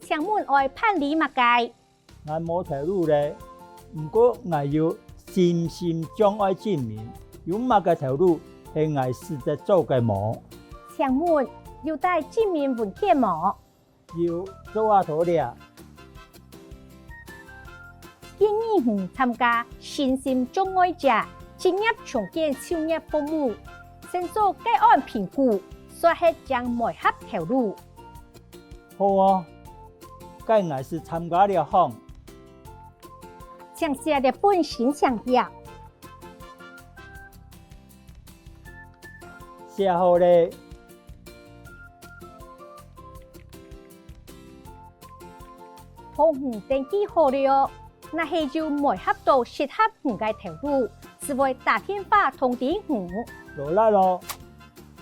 请问爱办理乜嘅？我冇头路咧，不过我要深深将爱证明，有乜嘅头路系我试着做嘅冇，请问要带证明文件冇？要做下头了。建议参加身心障碍者职业重建就业服务，先做个案评估，说系将媒合投入。好啊，该我是参加了项，将写日本形象表，写好咧。好登记好了，那系就媒合到适合嘅投入，是会打电话通知落嚟咯。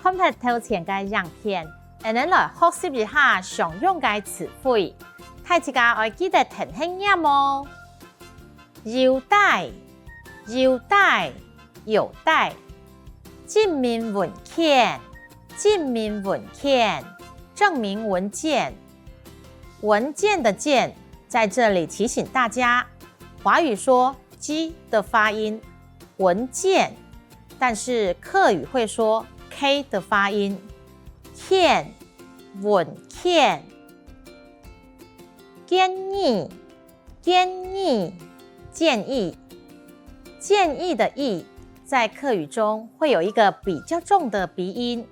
看拍頭前嘅影片，然後來學習一下常用嘅詞彙。大家要記得聽輕音哦。要帶、要帶、有帶。證明文件、證明文件、證明文件。文件的件在這裡提醒大家，華語說“雞”的發音，文件，但是客語會說 K 的發音，件文件，建議建議建議建議的議在客語中會有一個比較重的鼻音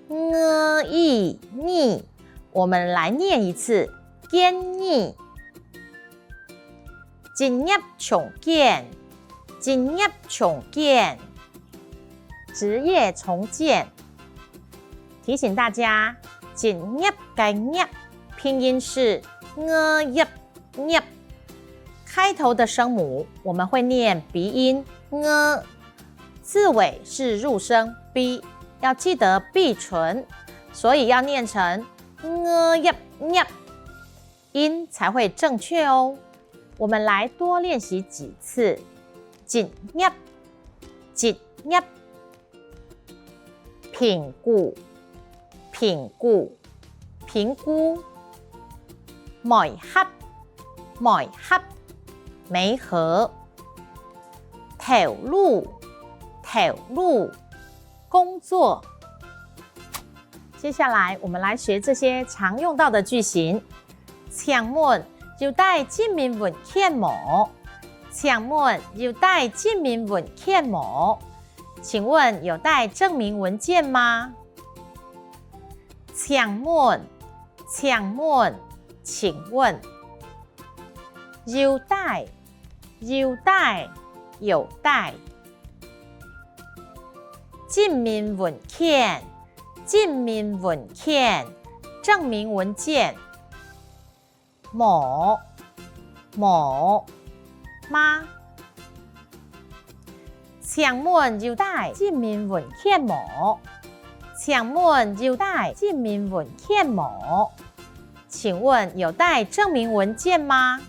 ，nghị，我們來念一次，建議，職業重建，職業重建。職業重建，提醒大家，職業嘅業拼音是業，開頭的聲母我們會念鼻音字尾是入聲 b， 要記得閉唇，所以要念成業，音才會正確哦。我們來多練習幾次，職業，職業。評估，評估，評估，媒合，媒合，媒合，投入，投入，工作。接下來我們來學這些常用到的句型。請問要帶證明文件冇？請問要帶證明文件冇？請問有帶證明文件嗎？請問，請問，請問。要帶，要帶，有帶。證明文件，證明文件，證明文件。冇，冇，嗎？請問要帶證明文件冇？請問要帶證明文件冇？請問有帶證明文件嗎？